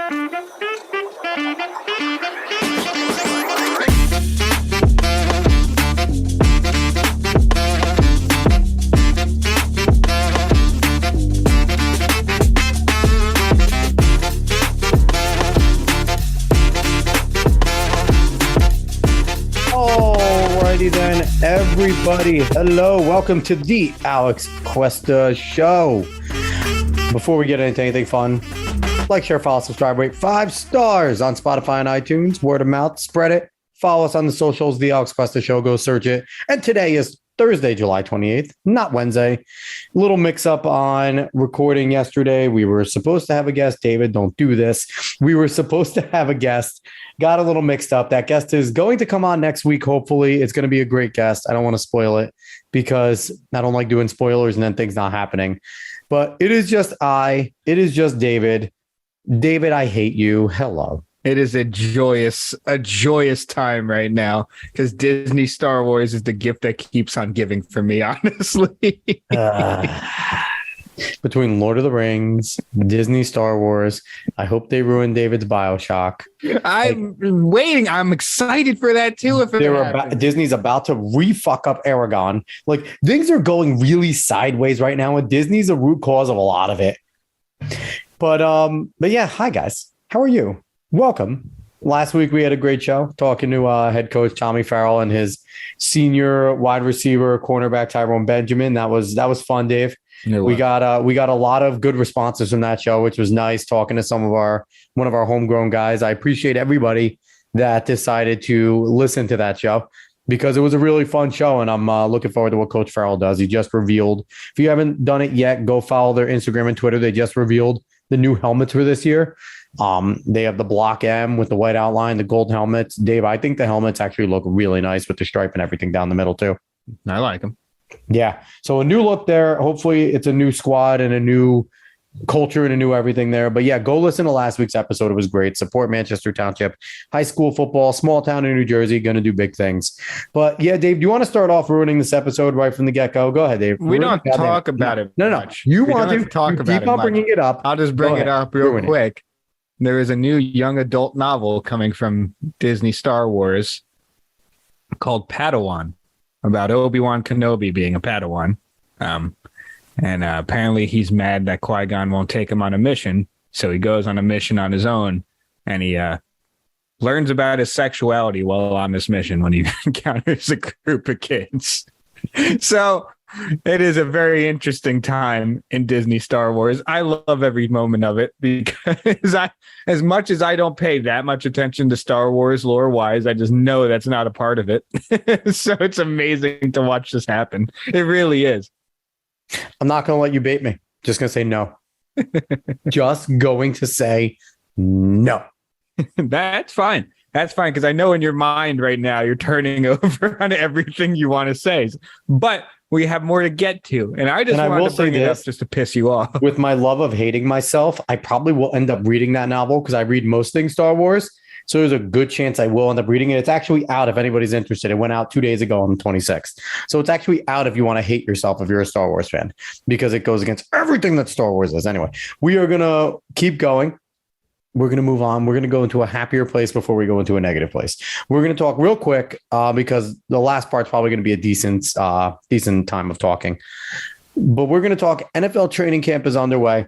Alrighty then, everybody. Hello, welcome to the Alex Cuesta Show. Before we get into anything fun, like, share, follow, subscribe, rate 5 stars on Spotify and iTunes. Word of mouth, spread it. Follow us on the socials, the Alex Cuesta Show. Go search it. And today is Thursday, July 28th, not Wednesday. Little mix up on recording yesterday. We were supposed to have a guest. David, don't do this. We were supposed to have a guest. Got a little mixed up. That guest is going to come on next week. Hopefully, it's going to be a great guest. I don't want to spoil it because I don't like doing spoilers and then things not happening. But it is just David. David, I hate you. Hello. It is a joyous time right now because Disney Star Wars is the gift that keeps on giving for me, honestly. Between Lord of the Rings, Disney Star Wars, I hope they ruin David's BioShock. I'm waiting. I'm excited for that too. If Disney's about to re-fuck up Aragon. Like, things are going really sideways right now, and Disney's a root cause of a lot of it. But yeah, hi guys. How are you? Welcome. Last week we had a great show talking to head coach Tommy Farrell and his senior wide receiver cornerback Tyrone Benjamin. That was fun, Dave. We got a lot of good responses from that show, which was nice, talking to one of our homegrown guys. I appreciate everybody that decided to listen to that show because it was a really fun show, and I'm looking forward to what Coach Farrell does. He just revealed, if you haven't done it yet, go follow their Instagram and Twitter. They just revealed the new helmets for this year. They have the Block M with the white outline, the gold helmets. Dave, I think the helmets actually look really nice with the stripe and everything down the middle too. I like them. Yeah. So a new look there. Hopefully it's a new squad and a new culture and a new everything there. But yeah, go listen to last week's episode. It was great. Support Manchester Township high school football, small town in New Jersey, going to do big things. But yeah, Dave, do you want to start off ruining this episode right from the get-go? Go ahead, Dave. We don't talk about it. No. You want to talk about it. Keep on bringing it up. I'll just bring it up real quick. There is a new young adult novel coming from Disney Star Wars called Padawan, about Obi-Wan Kenobi being a Padawan. And apparently he's mad that Qui-Gon won't take him on a mission. So he goes on a mission on his own, and he learns about his sexuality while on this mission when he encounters a group of kids. So it is a very interesting time in Disney Star Wars. I love every moment of it because as much as I don't pay that much attention to Star Wars lore-wise, I just know that's not a part of it. So it's amazing to watch this happen. It really is. I'm not going to let you bait me. Just going to say no. Just going to say no. That's fine. That's fine, because I know in your mind right now you're turning over on everything you want to say. But we have more to get to. And I just wanted to bring it up just to piss you off. With my love of hating myself, I probably will end up reading that novel because I read most things Star Wars. So there's a good chance I will end up reading it. It's actually out if anybody's interested. It went out 2 days ago on the 26th. So it's actually out if you want to hate yourself if you're a Star Wars fan, because it goes against everything that Star Wars is. Anyway, we are going to keep going. We're going to move on. We're going to go into a happier place before we go into a negative place. We're going to talk real quick because the last part's probably going to be a decent time of talking. But we're going to talk NFL training camp is underway.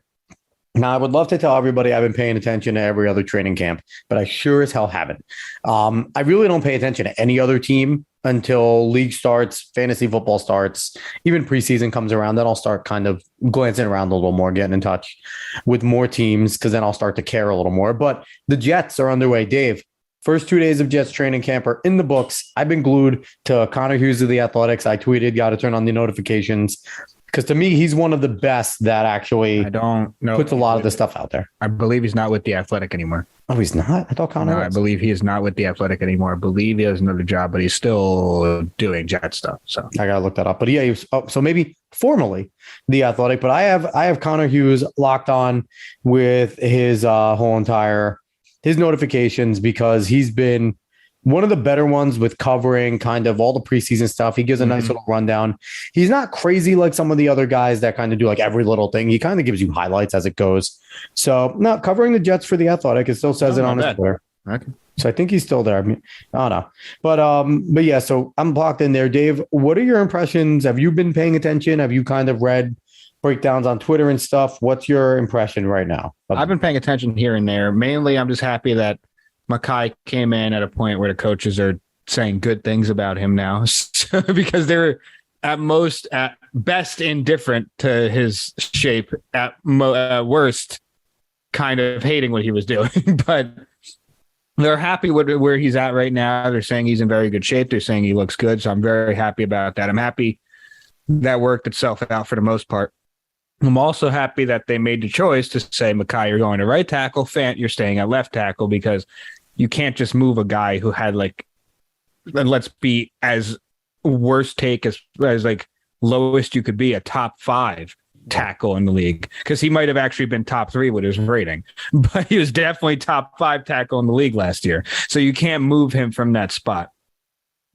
Now, I would love to tell everybody I've been paying attention to every other training camp, but I sure as hell haven't. I really don't pay attention to any other team until league starts, fantasy football starts, even preseason comes around. Then I'll start kind of glancing around a little more, getting in touch with more teams, because then I'll start to care a little more. But the Jets are underway. Dave, first 2 days of Jets training camp are in the books. I've been glued to Connor Hughes of the Athletics. I tweeted, got to turn on the notifications, because to me, he's one of the best that actually puts a lot of the stuff out there. I believe he's not with the Athletic anymore. Oh, he's not? I thought Connor was. I believe he is not with the Athletic anymore. I believe he has another job, but he's still doing Jet stuff. So I got to look that up. But yeah, he was, so maybe formally the Athletic. But I have Connor Hughes locked on with his his notifications, because he's been one of the better ones with covering kind of all the preseason stuff. He gives a nice little rundown. He's not crazy like some of the other guys that kind of do like every little thing. He kind of gives you highlights as it goes. So not covering the Jets for The Athletic. It still says it on his Twitter. Okay. So I think he's still there. I don't know. But yeah, so I'm blocked in there. Dave, what are your impressions? Have you been paying attention? Have you kind of read breakdowns on Twitter and stuff? What's your impression right now? I've been paying attention here and there. Mainly, I'm just happy that Mekhi came in at a point where the coaches are saying good things about him now, because they're at best indifferent to his shape, at worst kind of hating what he was doing. But they're happy with where he's at right now. They're saying he's in very good shape. They're saying he looks good. So I'm very happy about that. I'm happy that worked itself out for the most part. I'm also happy that they made the choice to say, Mekhi, you're going to right tackle. Fant, you're staying at left tackle, because you can't just move a guy who had and let's be as worst take as like lowest you could be, a top 5 tackle in the league, because he might have actually been top 3 with his rating, but he was definitely top 5 tackle in the league last year. So you can't move him from that spot.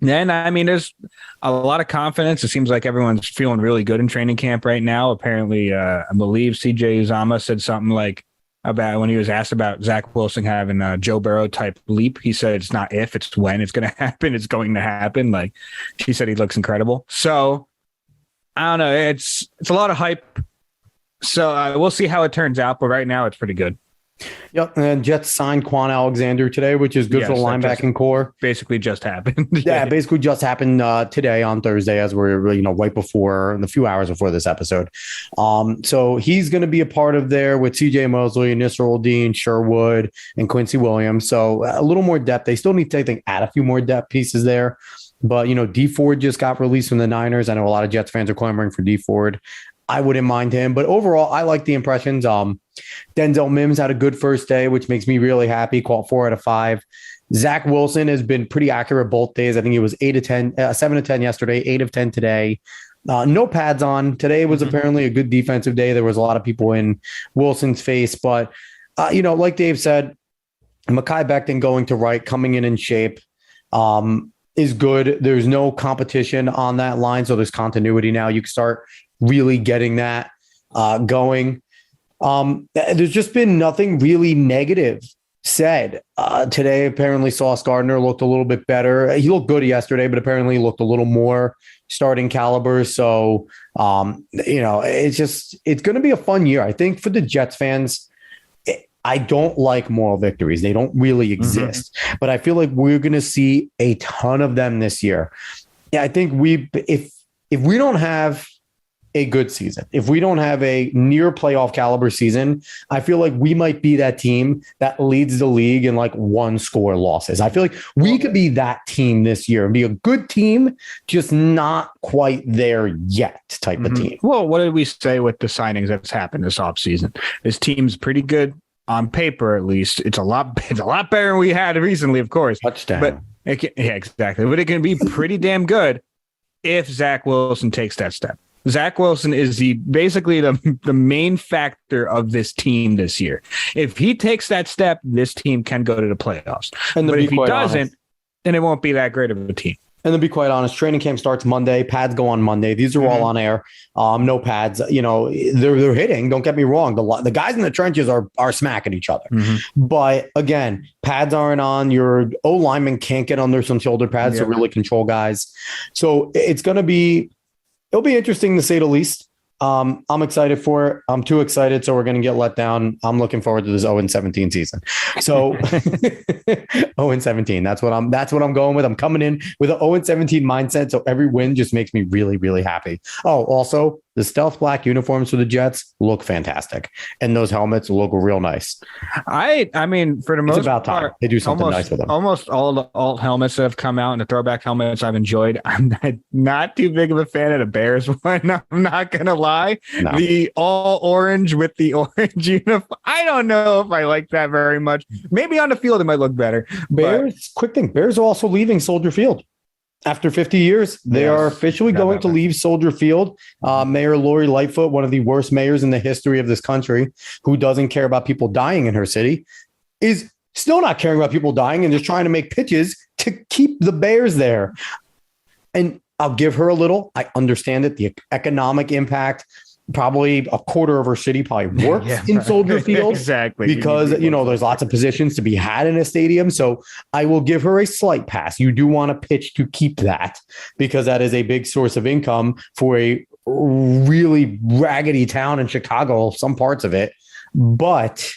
And I mean, there's a lot of confidence. It seems like everyone's feeling really good in training camp right now. Apparently, I believe CJ Uzama said something like about when he was asked about Zach Wilson having a Joe Burrow type leap. He said it's not if, it's when it's going to happen. It's going to happen. Like, he said he looks incredible. So I don't know. It's a lot of hype. So we'll see how it turns out. But right now, it's pretty good. Yep. And Jets signed Quan Alexander today, which is good for the linebacking core. Basically just happened. Yeah, basically just happened today on Thursday, as we're, right before, a few hours before this episode. So he's going to be a part of there with CJ Mosley, Nisr Dean, Sherwood, and Quincy Williams. So a little more depth. They still need to, I think, add a few more depth pieces there. But, D Ford just got released from the Niners. I know a lot of Jets fans are clamoring for D Ford. I wouldn't mind him. But overall, I like the impressions. Denzel Mims had a good first day, which makes me really happy. Caught 4 out of 5. Zach Wilson has been pretty accurate both days. I think it was 7 of 10 yesterday, 8 of 10 today. No pads on. Today was apparently a good defensive day. There was a lot of people in Wilson's face. But, like Dave said, Mekhi Becton going to right, coming in shape, is good. There's no competition on that line, so there's continuity now. You can start really getting that going. There's just been nothing really negative said. Today, apparently, Sauce Gardner looked a little bit better. He looked good yesterday, but apparently looked a little more starting caliber. So, it's going to be a fun year. I think for the Jets fans, I don't like moral victories. They don't really exist, but I feel like we're going to see a ton of them this year. Yeah, I think if we don't have a good season, if we don't have a near playoff caliber season, I feel like we might be that team that leads the league in like 1-score losses. I feel like we could be that team this year and be a good team, just not quite there yet type of team. Well, what did we say with the signings that's happened this offseason? This team's pretty good on paper, at least. It's a lot better than we had recently, of course. Touchdown. But exactly. But it can be pretty damn good if Zach Wilson takes that step. Zach Wilson is basically the main factor of this team this year. If he takes that step, this team can go to the playoffs. But if he doesn't, then it won't be that great of a team. And to be quite honest, training camp starts Monday. Pads go on Monday. These are all on air. No pads. They're hitting. Don't get me wrong. The guys in the trenches are smacking each other. But again, pads aren't on. Your O lineman can't get under some shoulder pads to really control guys. So it'll be interesting to say the least. I'm excited for it. I'm too excited, so we're going to get let down. I'm looking forward to this 0-17 season. So 0-17. That's what I'm going with. I'm coming in with an 0-17 mindset. So every win just makes me really, really happy. Oh, also the stealth black uniforms for the Jets look fantastic, and those helmets look real nice. I mean, for the most part, they do something nice with them. Almost all the alt helmets that have come out and the throwback helmets I've enjoyed. I'm not too big of a fan of the Bears one. I'm not gonna lie. No. The all orange with the orange uniform. I don't know if I like that very much. Maybe on the field it might look better. Bears, quick thing. Bears are also leaving Soldier Field. After 50 years, they are officially going to leave Soldier Field. Mayor Lori Lightfoot, one of the worst mayors in the history of this country, who doesn't care about people dying in her city, is still not caring about people dying and just trying to make pitches to keep the Bears there. And I'll give her a little. I understand it. The economic impact, probably a quarter of her city probably works in Soldier Field. Exactly. Because, there's lots of positions to be had in a stadium. So I will give her a slight pass. You do want to pitch to keep that because that is a big source of income for a really raggedy town in Chicago, some parts of it. But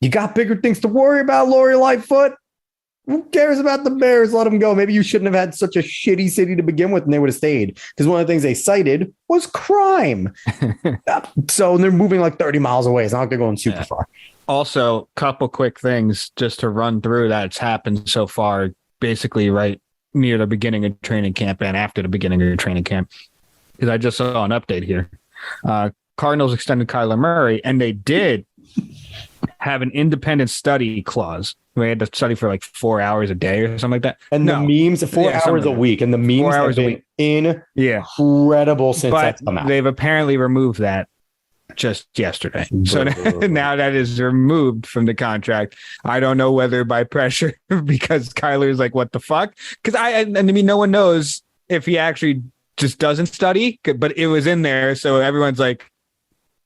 you got bigger things to worry about, Lori Lightfoot. Who cares about the Bears? Let them go. Maybe you shouldn't have had such a shitty city to begin with and they would have stayed. Because one of the things they cited was crime. So they're moving like 30 miles away. It's not like they're going super far. Also, couple quick things just to run through that's happened so far, basically right near the beginning of training camp and after the beginning of training camp. Because I just saw an update here. Cardinals extended Kyler Murray, and they did have an independent study clause. We had to study for like 4 hours a day or something like that. And the memes, 4 hours a week, and the memes have been incredible since that's come out. They've apparently removed that just yesterday. So now that is removed from the contract. I don't know whether by pressure because Kyler's like, what the fuck? Because no one knows if he actually just doesn't study, but it was in there. So everyone's like,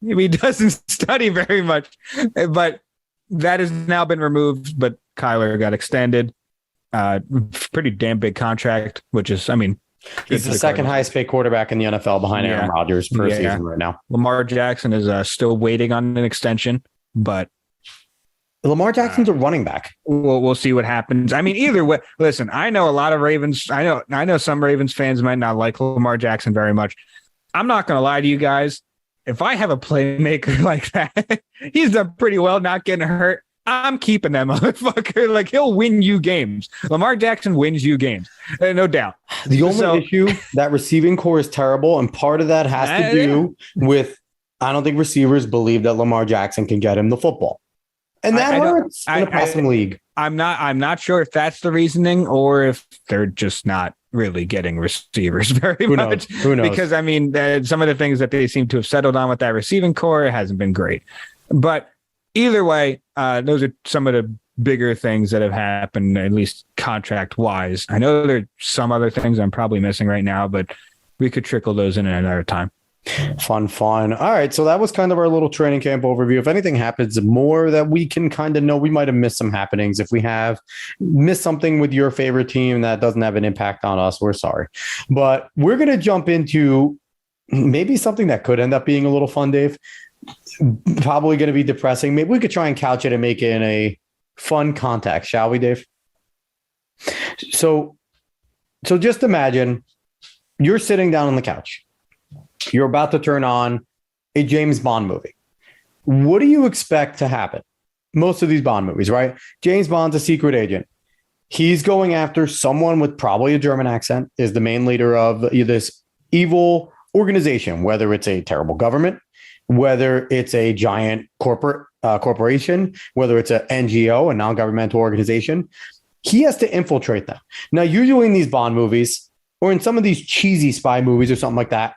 he doesn't study very much, but that has now been removed, but Kyler got extended. Pretty damn big contract, which is, he's the second highest paid quarterback in the NFL behind Aaron Rodgers per season right now. Lamar Jackson is still waiting on an extension, but Lamar Jackson's a running back. We'll see what happens. Either way, listen, I know a lot of Ravens. I know some Ravens fans might not like Lamar Jackson very much. I'm not going to lie to you guys. If I have a playmaker like that, he's done pretty well not getting hurt. I'm keeping that motherfucker. Like, he'll win you games. Lamar Jackson wins you games. No doubt. The only issue, that receiving core is terrible. And part of that has to do with, I don't think receivers believe that Lamar Jackson can get him the football. And that hurts in a passing league. I'm not sure if that's the reasoning or if they're just not really getting receivers very much. Who knows? Because, some of the things that they seem to have settled on with that receiving core hasn't been great. But either way, those are some of the bigger things that have happened, at least contract-wise. I know there are some other things I'm probably missing right now, but we could trickle those in at another time. Fun. All right. So that was kind of our little training camp overview. If anything happens more that we can kind of know, we might have missed some happenings. If we have missed something with your favorite team that doesn't have an impact on us, we're sorry. But we're going to jump into maybe something that could end up being a little fun, Dave. Probably going to be depressing. Maybe we could try and couch it and make it in a fun context, shall we, Dave? So just imagine you're sitting down on the couch. You're about to turn on a James Bond movie. What do you expect to happen? Most of these Bond movies, right? James Bond's a secret agent. He's going after someone with probably a German accent, is the main leader of this evil organization, whether it's a terrible government, whether it's a giant corporation, whether it's an NGO, a non-governmental organization. He has to infiltrate them. Now, usually in these Bond movies or in some of these cheesy spy movies or something like that,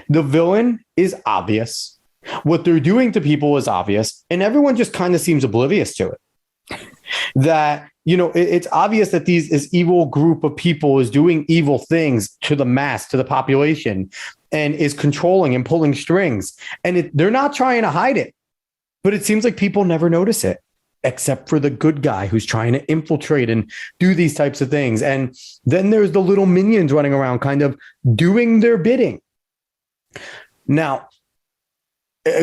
the villain is obvious. What they're doing to people is obvious, and everyone just kind of seems oblivious to it. That, it's obvious that this evil group of people is doing evil things to the mass, to the population, and is controlling and pulling strings. And they're not trying to hide it, but it seems like people never notice it, except for the good guy who's trying to infiltrate and do these types of things. And then there's the little minions running around kind of doing their bidding. Now,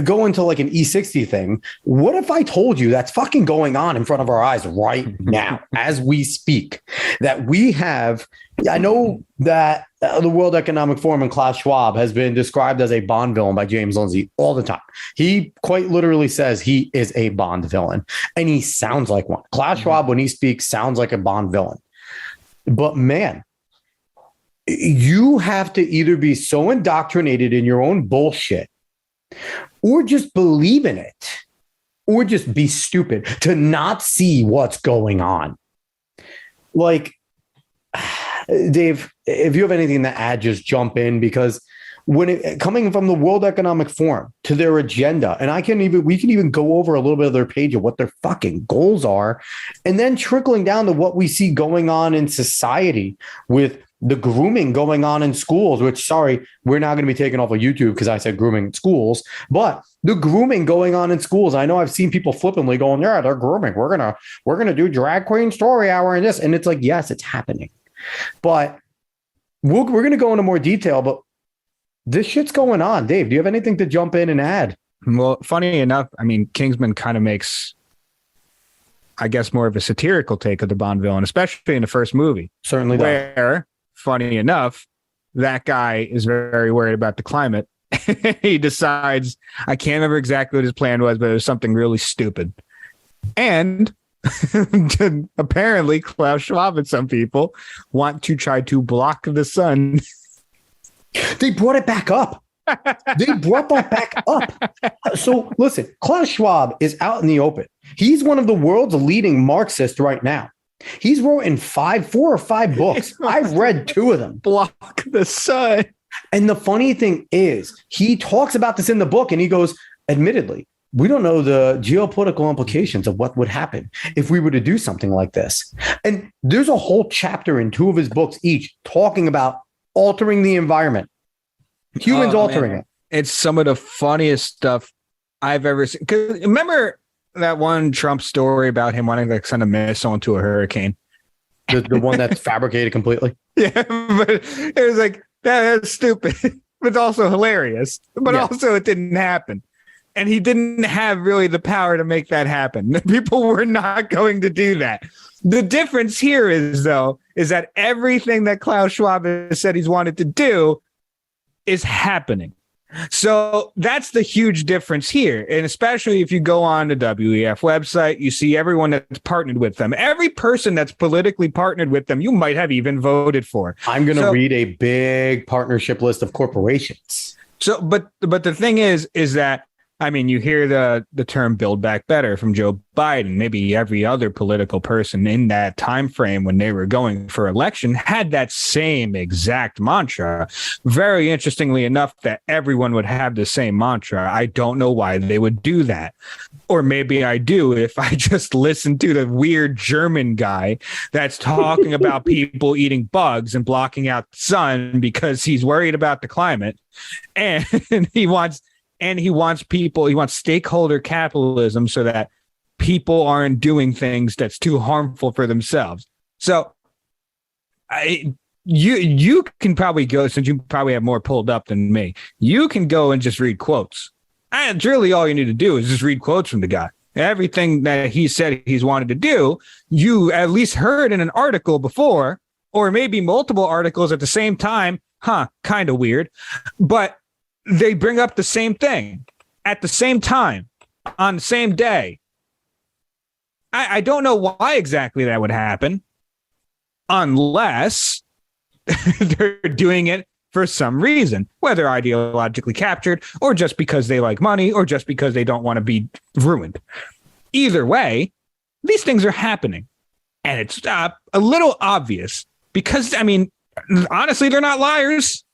go into like an E60 thing. What if I told you that's fucking going on in front of our eyes right now as we speak? That we have, I know that the World Economic Forum and Klaus Schwab has been described as a Bond villain by James Lindsay all the time. He quite literally says he is a Bond villain, and he sounds like one. Klaus Schwab, when he speaks, sounds like a Bond villain. But man, you have to either be so indoctrinated in your own bullshit or just believe in it or just be stupid to not see what's going on. Like, Dave, if you have anything to add, just jump in, because coming from the World Economic Forum to their agenda, and we can even go over a little bit of their page of what their fucking goals are, and then trickling down to what we see going on in society with the grooming going on in schools, which, sorry, we're not going to be taken off of YouTube because I said grooming in schools, but the grooming going on in schools. I know I've seen people flippantly going, yeah, they're grooming. We're going to do drag queen story hour and this. And it's like, yes, it's happening, but we're going to go into more detail, but this shit's going on. Dave, do you have anything to jump in and add? Well, funny enough, I mean, Kingsman kind of makes, I guess, more of a satirical take of the Bond villain, especially in the first movie. Certainly does. Where, funny enough, that guy is very worried about the climate. He decides, I can't remember exactly what his plan was, but it was something really stupid. And apparently Klaus Schwab and some people want to try to block the sun. They brought it back up. They brought that back up. So listen, Klaus Schwab is out in the open. He's one of the world's leading Marxists right now. He's written 4 or 5 books. I've read 2 of them. Block the sun. And the funny thing is, he talks about this in the book and he goes, admittedly, we don't know the geopolitical implications of what would happen if we were to do something like this. And there's a whole chapter in 2 of his books each talking about altering the environment, humans altering it. It's some of the funniest stuff I've ever seen. 'Cause remember that one Trump story about him wanting to send a missile into a hurricane? The one that's fabricated completely? Yeah, but it was like, that's stupid, but also hilarious. But also it didn't happen. And he didn't have really the power to make that happen. People were not going to do that. The difference here is that everything that Klaus Schwab has said he's wanted to do is happening. So that's the huge difference here. And especially if you go on the WEF website, you see everyone that's partnered with them. Every person that's politically partnered with them, you might have even voted for. I'm going to read a big partnership list of corporations. So, but the thing is that, I mean, you hear the term "Build Back Better" from Joe Biden. Maybe every other political person in that time frame when they were going for election had that same exact mantra. Very interestingly enough, that everyone would have the same mantra. I don't know why they would do that. Or maybe I do if I just listen to the weird German guy that's talking about people eating bugs and blocking out the sun because he's worried about the climate. And he wants stakeholder capitalism so that people aren't doing things that's too harmful for themselves. So you can probably go, since you probably have more pulled up than me, you can go and just read quotes. And really all you need to do is just read quotes from the guy. Everything that he said he's wanted to do, you at least heard in an article before, or maybe multiple articles at the same time. Kind of weird. But they bring up the same thing at the same time on the same day. I don't know why exactly that would happen unless they're doing it for some reason, whether ideologically captured or just because they like money or just because they don't want to be ruined. Either way, these things are happening. And it's a little obvious because, I mean, honestly, they're not liars.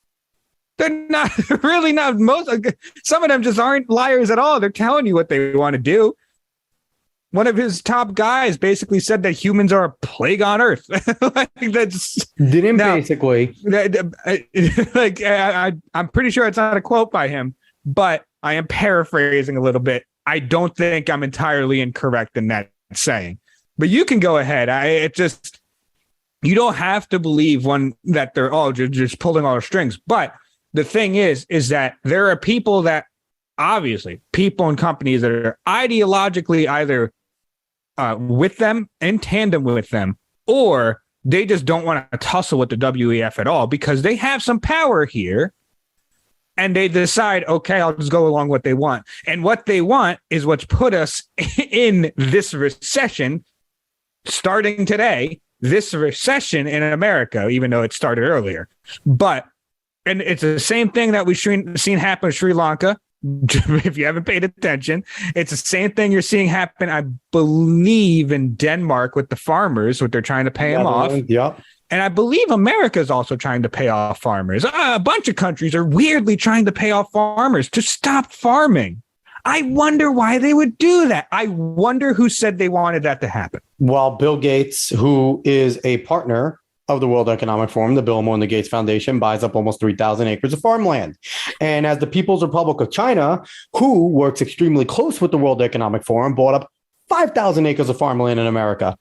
They're not really not some of them just aren't liars at all. They're telling you what they want to do. One of his top guys basically said that humans are a plague on Earth. I'm pretty sure it's not a quote by him, but I am paraphrasing a little bit. I don't think I'm entirely incorrect in that saying, but you can go ahead. You don't have to believe that they're all just pulling all the strings, but the thing is that there are people and companies that are ideologically either with them, in tandem with them, or they just don't want to tussle with the WEF at all because they have some power here and they decide, okay, I'll just go along what they want. And what they want is what's put us in this recession starting today, this recession in America, even though it started earlier. And it's the same thing that we've seen happen in Sri Lanka. If you haven't paid attention, it's the same thing you're seeing happen, I believe, in Denmark with the farmers, what they're trying to pay them off. Yeah. And I believe America is also trying to pay off farmers. A bunch of countries are weirdly trying to pay off farmers to stop farming. I wonder why they would do that. I wonder who said they wanted that to happen. Well, Bill Gates, who is a partner of the World Economic Forum, the Bill and Melinda Gates Foundation, buys up almost 3,000 acres of farmland. And as the People's Republic of China, who works extremely close with the World Economic Forum, bought up 5,000 acres of farmland in America.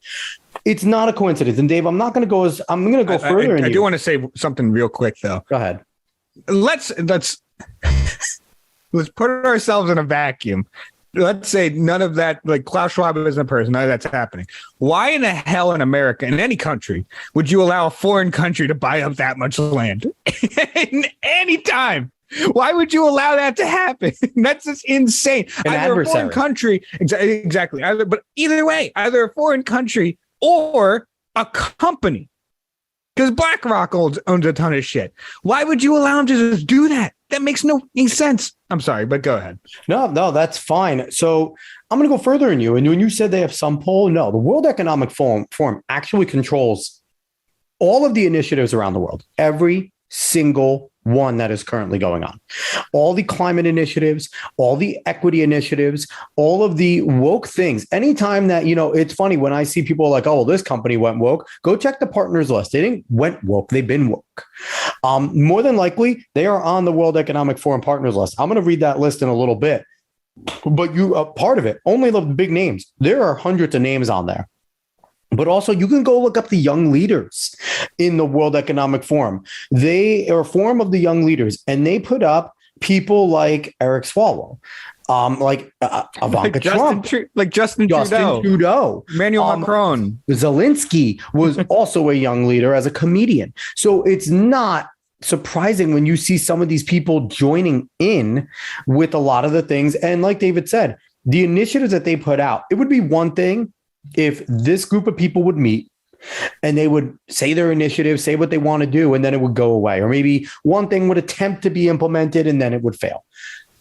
It's not a coincidence. And Dave, I'm going to go further. I do want to say something real quick, though. Go ahead. Let's put ourselves in a vacuum. Let's say none of that, like Klaus Schwab isn't a person, none of that's happening. Why in the hell in America, in any country, would you allow a foreign country to buy up that much land? In any time? Why would you allow that to happen? That's just insane. Either a foreign country, exactly. But either way, either a foreign country or a company. Because BlackRock owns a ton of shit. Why would you allow them to just do that? That makes no sense. I'm sorry, but go ahead. No, that's fine. So I'm going to go further in you. And when you said they have some pull, no, the World Economic Forum actually controls all of the initiatives around the world. Every single one that is currently going on. All the climate initiatives, all the equity initiatives, all of the woke things. Anytime that, it's funny when I see people like, oh, this company went woke, go check the partners list. They didn't went woke. They've been woke. More than likely, they are on the World Economic Forum partners list. I'm going to read that list in a little bit, but you are part of it. Only the big names. There are hundreds of names on there. But also, you can go look up the young leaders in the World Economic Forum. They are a forum of the young leaders, and they put up people like Eric Swalwell, like Ivanka Trump, Justin Trudeau, Emmanuel Macron. Zelensky was also a young leader as a comedian. So it's not surprising when you see some of these people joining in with a lot of the things. And like David said, the initiatives that they put out, it would be one thing if this group of people would meet and they would say their initiative, say what they want to do, and then it would go away. Or maybe one thing would attempt to be implemented and then it would fail.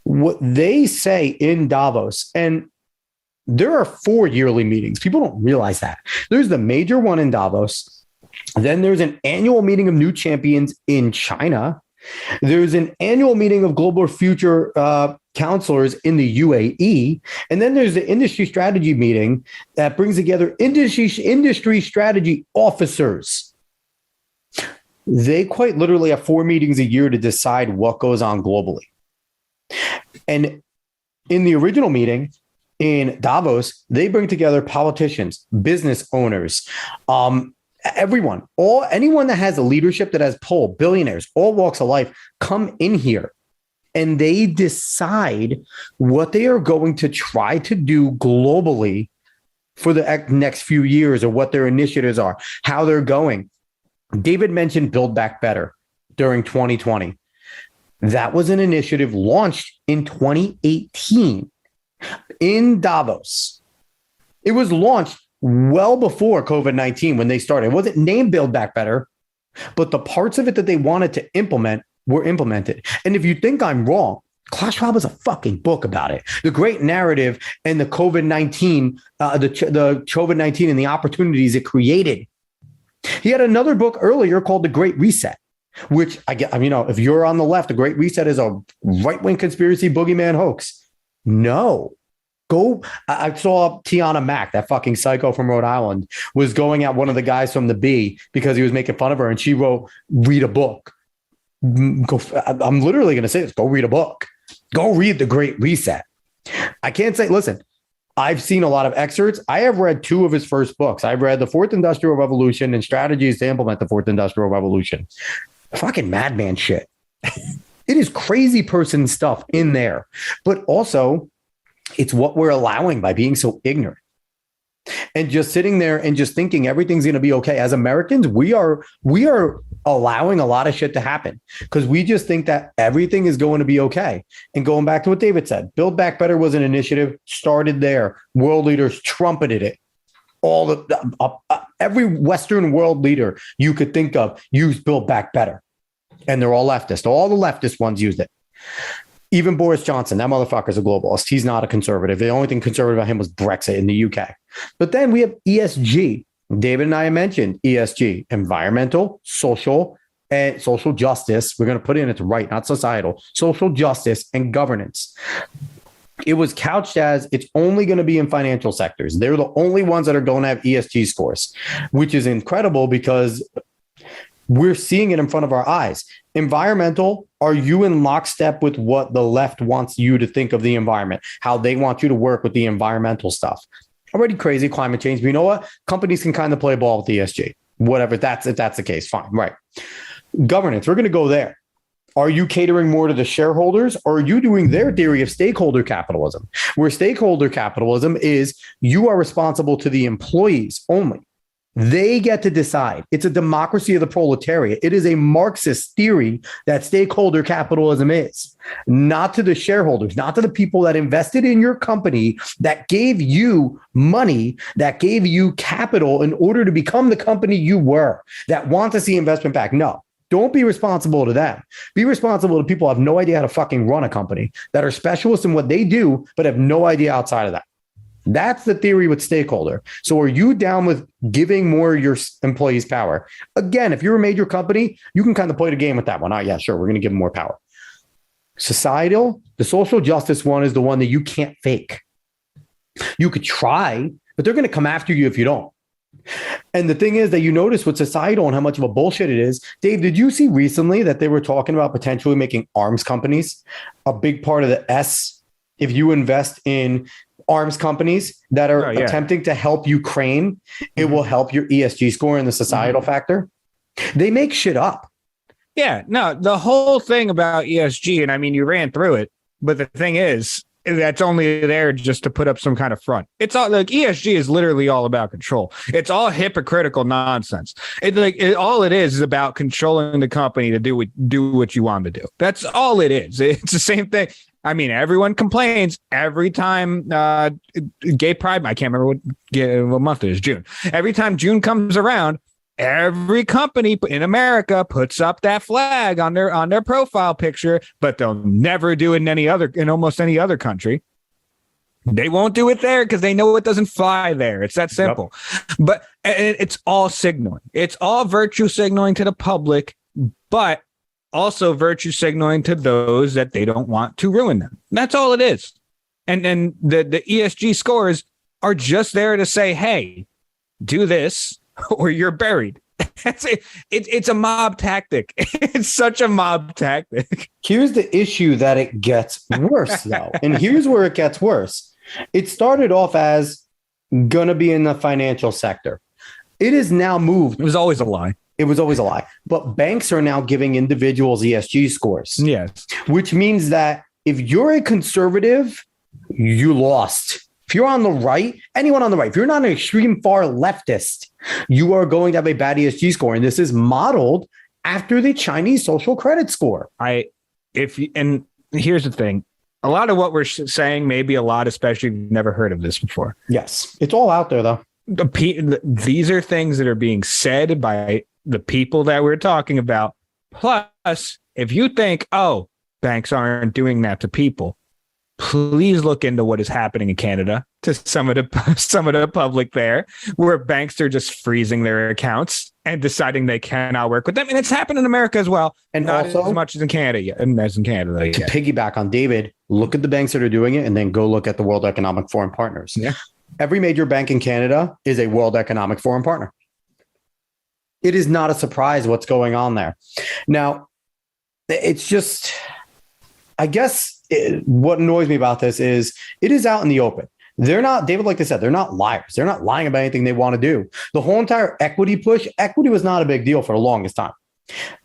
What they say in Davos, and there are 4 yearly meetings. People don't realize that. There's the major one in Davos. Then there's an annual meeting of new champions in China. There's an annual meeting of global future counselors in the UAE. And then there's the industry strategy meeting that brings together industry strategy officers. They quite literally have 4 meetings a year to decide what goes on globally. And in the original meeting in Davos, they bring together politicians, business owners, everyone, anyone that has a leadership that has pull, billionaires, all walks of life, come in here and they decide what they are going to try to do globally for the next few years, or what their initiatives are, how they're going. David mentioned Build Back Better during 2020. That was an initiative launched in 2018 in Davos. It was launched well before COVID-19 when they started. It wasn't named Build Back Better, but the parts of it that they wanted to implement were implemented. And if you think I'm wrong, Klaus Schwab has a fucking book about it. The Great Narrative and the COVID-19, the COVID-19 and the opportunities it created. He had another book earlier called The Great Reset, which if you're on the left, The Great Reset is a right-wing conspiracy boogeyman hoax. No. I saw Tiana Mack, that fucking psycho from Rhode Island, was going at one of the guys from the Bee because he was making fun of her, and she wrote, read a book. I'm literally going to say this. Go read a book. Go read The Great Reset. I can't say, listen, I've seen a lot of excerpts. I have read 2 of his first books. I've read The Fourth Industrial Revolution and Strategies to Implement the Fourth Industrial Revolution. Fucking madman shit. It is crazy person stuff in there, but also it's what we're allowing by being so ignorant and just sitting there and just thinking everything's going to be okay. As Americans, we are allowing a lot of shit to happen because we just think that everything is going to be okay. And going back to what David said, Build Back Better was an initiative started there. World leaders trumpeted it. Every Western world leader you could think of used Build Back Better, and they're all leftist. All the leftist ones used it. Even Boris Johnson, that motherfucker's a globalist. He's not a conservative. The only thing conservative about him was Brexit in the UK. But then we have ESG, David and I mentioned ESG, environmental, social, and social justice. We're going to put in it's right, not societal, social justice and governance. It was couched as it's only going to be in financial sectors. They're the only ones that are going to have ESG scores, which is incredible because we're seeing it in front of our eyes. Environmental, are you in lockstep with what the left wants you to think of the environment, how they want you to work with the environmental stuff? Already crazy climate change. But you know what? Companies can kind of play ball with ESG. Whatever, if that's the case, fine. Right. Governance, we're going to go there. Are you catering more to the shareholders, or are you doing their theory of stakeholder capitalism, where stakeholder capitalism is you are responsible to the employees only? They get to decide. It's a democracy of the proletariat. It is a Marxist theory that stakeholder capitalism is, not to the shareholders, not to the people that invested in your company, that gave you money, that gave you capital in order to become the company you were, that want to see investment back. No, don't be responsible to them. Be responsible to people who have no idea how to fucking run a company, that are specialists in what they do, but have no idea outside of that. That's the theory with stakeholder. So are you down with giving more of your employees power? Again, if you're a major company, you can kind of play the game with that one. Oh, yeah, sure. We're going to give them more power. Societal, the social justice one is the one that you can't fake. You could try, but they're going to come after you if you don't. And the thing is that you notice with societal and how much of a bullshit it is. Dave, did you see recently that they were talking about potentially making arms companies a big part of the S? If you invest in arms companies that are attempting to help Ukraine, it will help your ESG score and the societal factor. They make shit up. Yeah, no, the whole thing about ESG, and I mean, you ran through it, but the thing is, that's only there just to put up some kind of front. It's all like ESG is literally all about control. It's all hypocritical nonsense. All it is about controlling the company to do what you want to do. That's all it is. It's the same thing. I mean, everyone complains every time gay pride. I can't remember what month it is. June. Every time June comes around, every company in America puts up that flag on their profile picture, but they'll never do it in almost any other country. They won't do it there because they know it doesn't fly there. It's that simple. Yep. But it's all signaling. It's all virtue signaling to the public, but also virtue signaling to those that they don't want to ruin them. That's all it is. And then the ESG scores are just there to say, hey, do this or you're buried. It's a mob tactic. It's such a mob tactic. Here's the issue that it gets worse, though. And here's where it gets worse. It started off as going to be in the financial sector. It is now moved. It was always a lie. It was always a lie. But banks are now giving individuals ESG scores. Yes. Which means that if you're a conservative, you lost. If you're on the right, anyone on the right, if you're not an extreme far leftist, you are going to have a bad ESG score. And this is modeled after the Chinese social credit score. And here's the thing. A lot of what we're saying, maybe a lot, especially if you've never heard of this before. Yes. It's all out there, though. These are things that are being said by the people that we're talking about. Plus, if you think, oh, banks aren't doing that to people, please look into what is happening in Canada to some of the public there, where banks are just freezing their accounts and deciding they cannot work with them. And it's happened in America as well. And not also, as much as in Canada yet. To piggyback on David, look at the banks that are doing it and then go look at the World Economic Forum partners. Yeah. Every major bank in Canada is a World Economic Forum partner. It is not a surprise what's going on there. Now, it's just, I guess what annoys me about this is it is out in the open. They're not, David, like I said, they're not liars. They're not lying about anything they want to do. The whole entire equity push, equity was not a big deal for the longest time.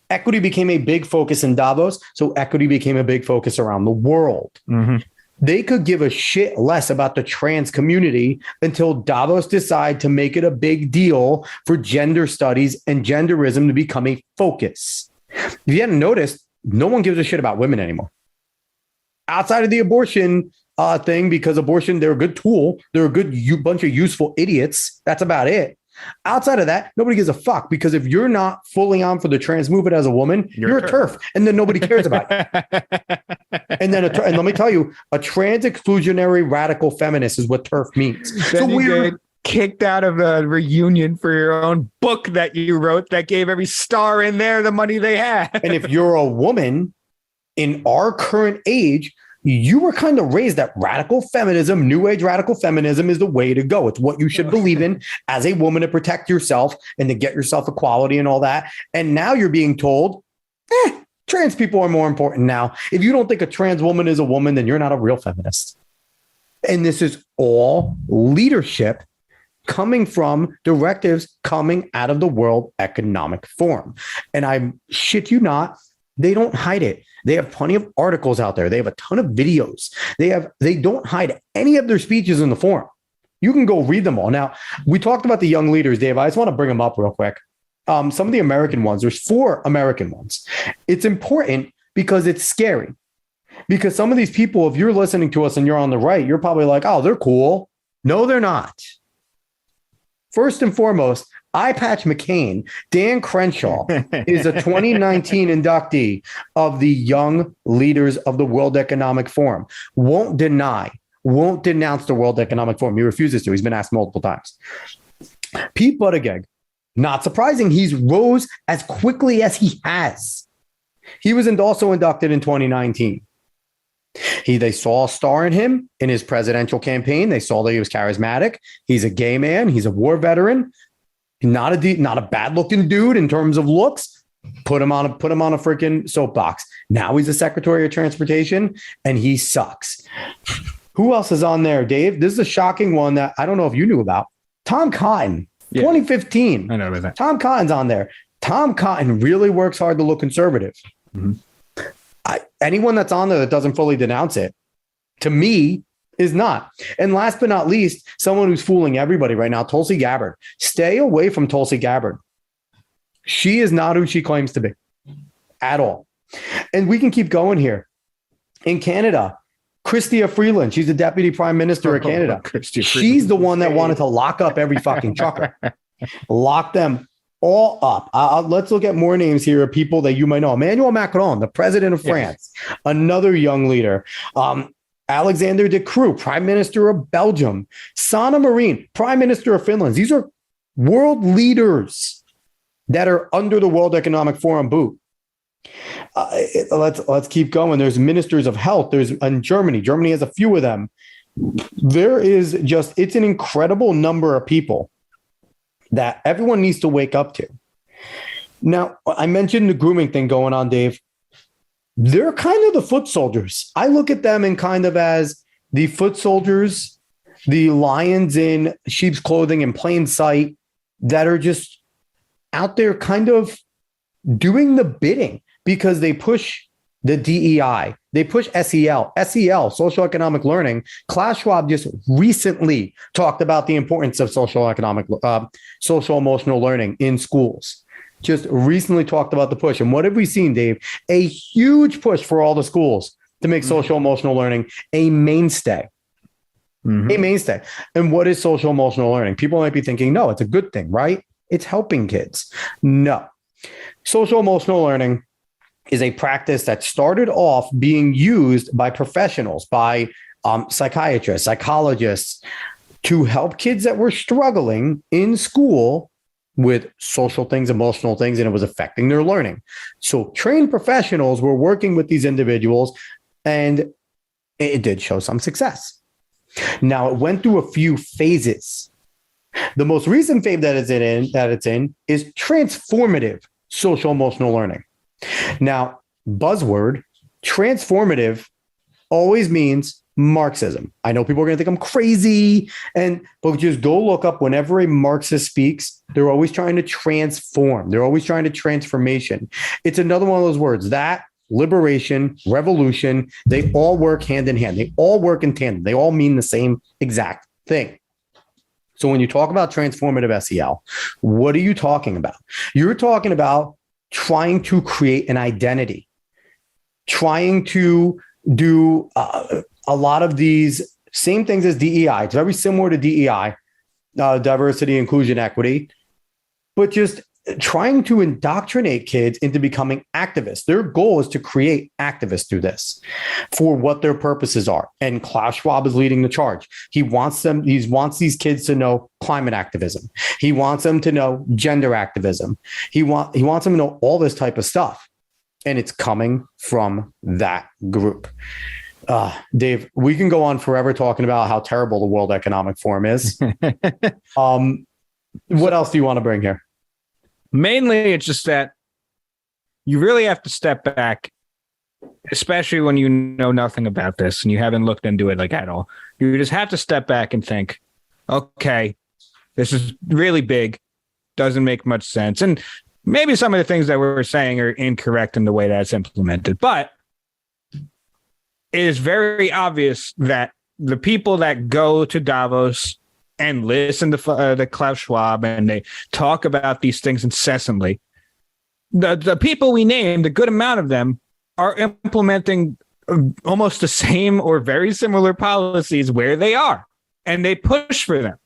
Equity became a big focus in Davos, so equity became a big focus around the world. Mm-hmm. They could give a shit less about the trans community until Davos decide to make it a big deal for gender studies and genderism to become a focus. If you hadn't noticed, no one gives a shit about women anymore. Outside of the abortion thing, because abortion, they're a good tool. They're a good bunch of useful idiots. That's about it. Outside of that, nobody gives a fuck, because if you're not fully on for the trans movement as a woman, you're a TERF, and then nobody cares about you. And let me tell you, a trans exclusionary radical feminist is what TERF means. So we're kicked out of a reunion for your own book that you wrote that gave every star in there the money they had. And if you're a woman in our current age, you were kind of raised that radical feminism, new age radical feminism is the way to go. It's what you should believe in as a woman to protect yourself and to get yourself equality and all that. And now you're being told, trans people are more important now. If you don't think a trans woman is a woman, then you're not a real feminist. And this is all leadership coming from directives coming out of the World Economic Forum. And I shit you not, they don't hide it. They have plenty of articles out there. They have a ton of videos. They don't hide any of their speeches in the forum. You can go read them all. Now, we talked about the young leaders, Dave. I just want to bring them up real quick. Some of the American ones, there's 4 American ones. It's important because it's scary. Because some of these people, if you're listening to us and you're on the right, you're probably like, oh, they're cool. No, they're not. First and foremost, Eye Patch McCain, Dan Crenshaw, is a 2019 inductee of the Young Leaders of the World Economic Forum. Won't denounce the World Economic Forum. He refuses to. He's been asked multiple times. Pete Buttigieg, not surprising, he's rose as quickly as he has. He was also inducted in 2019. They saw a star in him in his presidential campaign. They saw that he was charismatic. He's a gay man. He's a war veteran. Not a bad looking dude in terms of looks. Put him on a freaking soapbox. Now he's the Secretary of Transportation and he sucks. Who else is on there, Dave? This is a shocking one that I don't know if you knew about. Tom Cotton, 2015. I know about that. Tom Cotton's on there. Tom Cotton really works hard to look conservative. Mm-hmm. Anyone that's on there that doesn't fully denounce it, to me, is not. And last but not least, someone who's fooling everybody right now, Tulsi Gabbard. Stay away from Tulsi Gabbard. She is not who she claims to be at all. And we can keep going here. In Canada, Chrystia Freeland, she's the Deputy Prime Minister of Canada. She's the one that wanted to lock up every fucking trucker. Lock them all up. Let's look at more names here of people that you might know. Emmanuel Macron, the president of France, another young leader. Alexander De Croo, Prime Minister of Belgium. Sanna Marin, Prime Minister of Finland. These are world leaders that are under the World Economic Forum boot. Let's keep going. There's ministers of health. There's in Germany. Germany has a few of them. It's an incredible number of people that everyone needs to wake up to. Now, I mentioned the grooming thing going on, Dave. They're kind of the foot soldiers. I look at them in kind of as the foot soldiers, the lions in sheep's clothing in plain sight that are just out there kind of doing the bidding because they push the DEI. They push SEL, social economic learning. Klaus Schwab just recently talked about the importance of social emotional learning in schools. Just recently talked about the push. And what have we seen, Dave? A huge push for all the schools to make social emotional learning a mainstay. Mm-hmm. A mainstay. And what is social emotional learning? People might be thinking, no, it's a good thing, right? It's helping kids. No. Social emotional learning is a practice that started off being used by professionals, by psychiatrists, psychologists, to help kids that were struggling in school with social things, emotional things, and it was affecting their learning. So trained professionals were working with these individuals, and it did show some success. Now, it went through a few phases. The most recent phase that it's in is transformative social emotional learning. Now, buzzword, transformative always means Marxism. I know people are going to think I'm crazy, but just go look up whenever a Marxist speaks, they're always trying to transform. They're always trying to transformation. It's another one of those words, that, liberation, revolution, they all work hand in hand. They all work in tandem. They all mean the same exact thing. So when you talk about transformative SEL, what are you talking about? You're talking about trying to create an identity, trying to do a lot of these same things as DEI. It's very similar to DEI, diversity, inclusion, equity, but just trying to indoctrinate kids into becoming activists. Their goal is to create activists through this for what their purposes are. And Klaus Schwab is leading the charge. He wants these kids to know climate activism. He wants them to know gender activism. He wants them to know all this type of stuff. And it's coming from that group. Dave, we can go on forever talking about how terrible the World Economic Forum is. What else do you want to bring here? Mainly, it's just that you really have to step back, especially when you know nothing about this and you haven't looked into it like at all. You just have to step back and think, okay, this is really big, doesn't make much sense. And maybe some of the things that we're saying are incorrect in the way that's implemented. But it is very obvious that the people that go to Davos and listen to Klaus Schwab and they talk about these things incessantly, the people we named, a good amount of them are implementing almost the same or very similar policies where they are, and they push for them.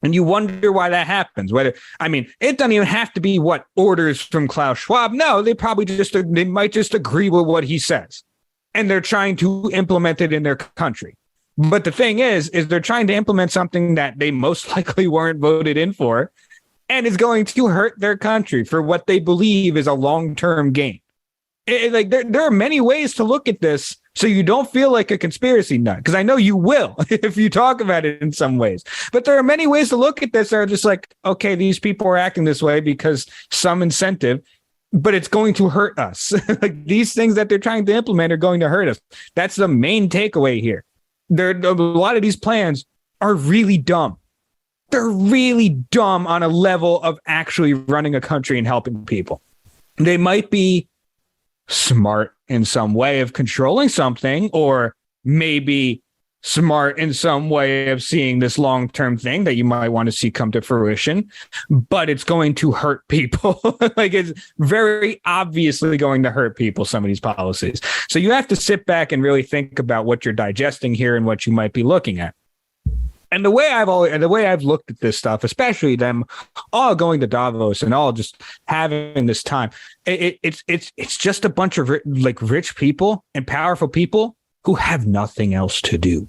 And you wonder why that happens. It doesn't even have to be what orders from Klaus Schwab. No, they might just agree with what he says, and they're trying to implement it in their country. But the thing is they're trying to implement something that they most likely weren't voted in for, and is going to hurt their country for what they believe is a long-term gain. There are many ways to look at this so you don't feel like a conspiracy nut, because I know you will if you talk about it in some ways. But there are many ways to look at this that are just like, okay, these people are acting this way because some incentive, but it's going to hurt us. Like, these things that they're trying to implement are going to hurt us. That's the main takeaway here. A lot of these plans are really dumb. They're really dumb on a level of actually running a country and helping people. They might be smart in some way of controlling something, or maybe smart in some way of seeing this long-term thing that you might want to see come to fruition, but it's going to hurt people. Like, it's very obviously going to hurt people, some of these policies. So you have to sit back and really think about what you're digesting here and what you might be looking at. And the way I've looked at this stuff, especially them all going to Davos and all just having this time, it's just a bunch of rich people and powerful people who have nothing else to do.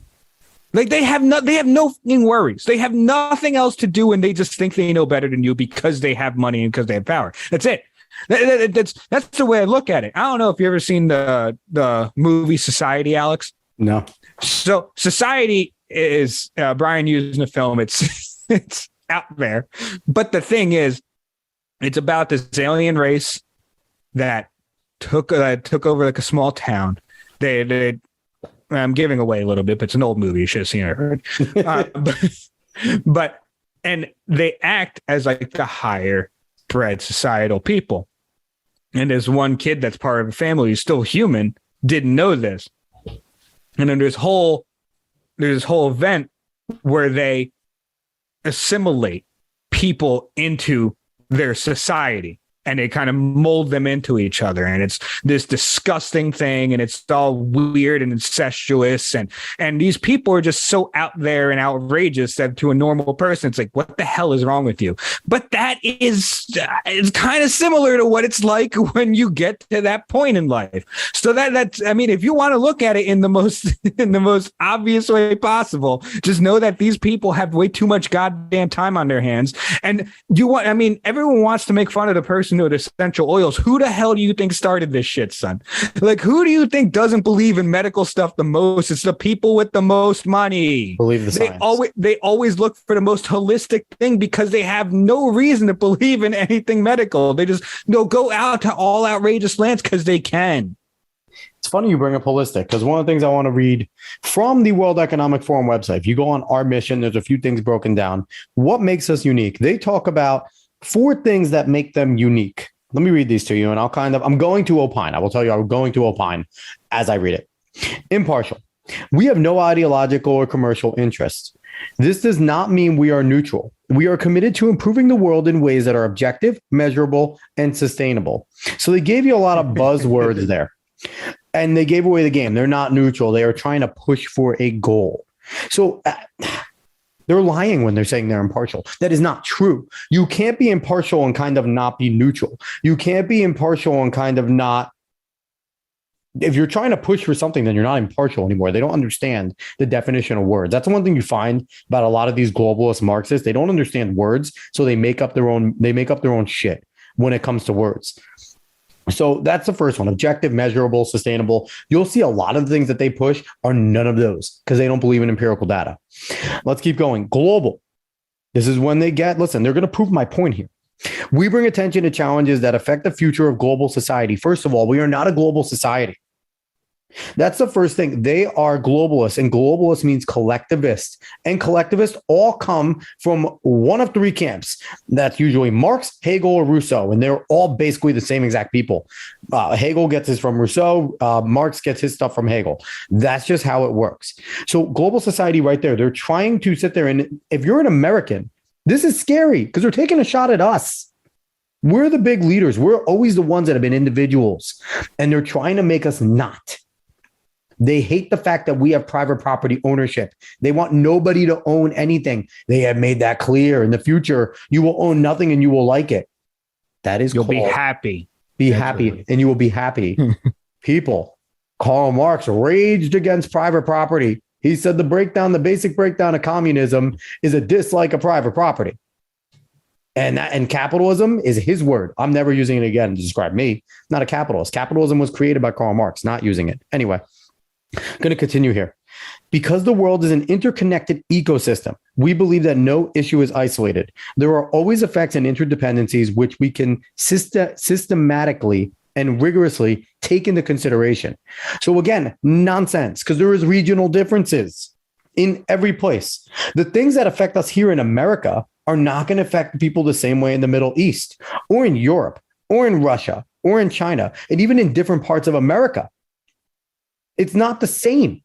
Like, they have no fucking worries. They have nothing else to do, and they just think they know better than you because they have money and because they have power. That's it. That's the way I look at it. I don't know if you ever seen the movie Society, Alex. No. So Society is Brian using the film. It's out there, but the thing is, it's about this alien race that took over like a small town. I'm giving away a little bit, but it's an old movie. You should have seen it or heard. But they act as like the higher bred societal people. And there's one kid that's part of a family who's still human, didn't know this. And then there's this whole event where they assimilate people into their society, and they kind of mold them into each other. And it's this disgusting thing, and it's all weird and incestuous. And these people are just so out there and outrageous that to a normal person, it's like, what the hell is wrong with you? But it's kind of similar to what it's like when you get to that point in life. So that's, if you want to look at it in the most obvious way possible, just know that these people have way too much goddamn time on their hands. And everyone wants to make fun of the person with essential oils. Who the hell do you think started this shit, son? Like, who do you think doesn't believe in medical stuff the most? It's the people with the most money. Believe the science. They always look for the most holistic thing because they have no reason to believe in anything medical. They just go out to all outrageous lands because they can. It's funny you bring up holistic, because one of the things I want to read from the World Economic Forum website, if you go on our mission, there's a few things broken down. What makes us unique? They talk about 4 things that make them unique. Let me read these to you, and I'm going to opine. I will tell you, I'm going to opine as I read it. Impartial. We have no ideological or commercial interests. This does not mean we are neutral. We are committed to improving the world in ways that are objective, measurable, and sustainable. So they gave you a lot of buzzwords there, and they gave away the game. They're not neutral. They are trying to push for a goal. So They're lying when they're saying they're impartial. That is not true. You can't be impartial and kind of not be neutral. You can't be impartial and kind of not. If you're trying to push for something, then you're not impartial anymore. They don't understand the definition of words. That's one thing you find about a lot of these globalist Marxists. They don't understand words, so they make up their own. They make up their own shit when it comes to words. So that's the first one: objective, measurable, sustainable. You'll see a lot of the things that they push are none of those because they don't believe in empirical data. Let's keep going. Global. This is when they get. Listen, they're going to prove my point here. We bring attention to challenges that affect the future of global society. First of all, we are not a global society. That's the first thing. They are globalists, and globalist means collectivist. And collectivists all come from one of three camps. That's usually Marx, Hegel, or Rousseau, and they're all basically the same exact people. Hegel gets his from Rousseau. Marx gets his stuff from Hegel. That's just how it works. So global society right there, they're trying to sit there, and if you're an American, this is scary because they're taking a shot at us. We're the big leaders. We're always the ones that have been individuals, and they're trying to make us not. They hate the fact that we have private property ownership. They want nobody to own anything. They have made that clear. In the future, you will own nothing and you will like it. That is You'll be happy. Be happy and you will be happy. People, Karl Marx raged against private property. He said the basic breakdown of communism is a dislike of private property. And capitalism is his word. I'm never using it again to describe me. I'm not a capitalist. Capitalism was created by Karl Marx, not using it. Anyway. Going to continue here. Because the world is an interconnected ecosystem, we believe that no issue is isolated. There are always effects and interdependencies which we can systematically and rigorously take into consideration. So again, nonsense, because there is regional differences in every place. The things that affect us here in America are not going to affect people the same way in the Middle East or in Europe or in Russia or in China and even in different parts of America. It's not the same.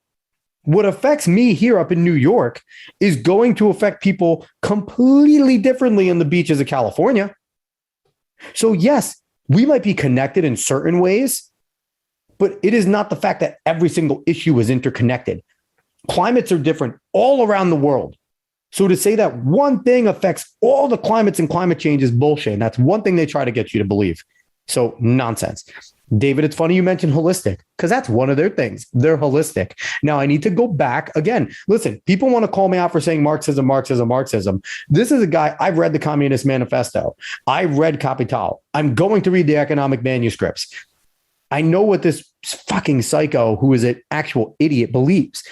What affects me here up in New York is going to affect people completely differently in the beaches of California. So yes, we might be connected in certain ways, but it is not the fact that every single issue is interconnected. Climates are different all around the world. So to say that one thing affects all the climates and climate change is bullshit. And that's one thing they try to get you to believe. So nonsense. David, it's funny you mentioned holistic because that's one of their things. They're holistic. Now, I need to go back again. Listen, people want to call me out for saying Marxism. This is a guy, I've read the Communist Manifesto. I've read Capital. I'm going to read the economic manuscripts. I know what this fucking psycho who is an actual idiot believes.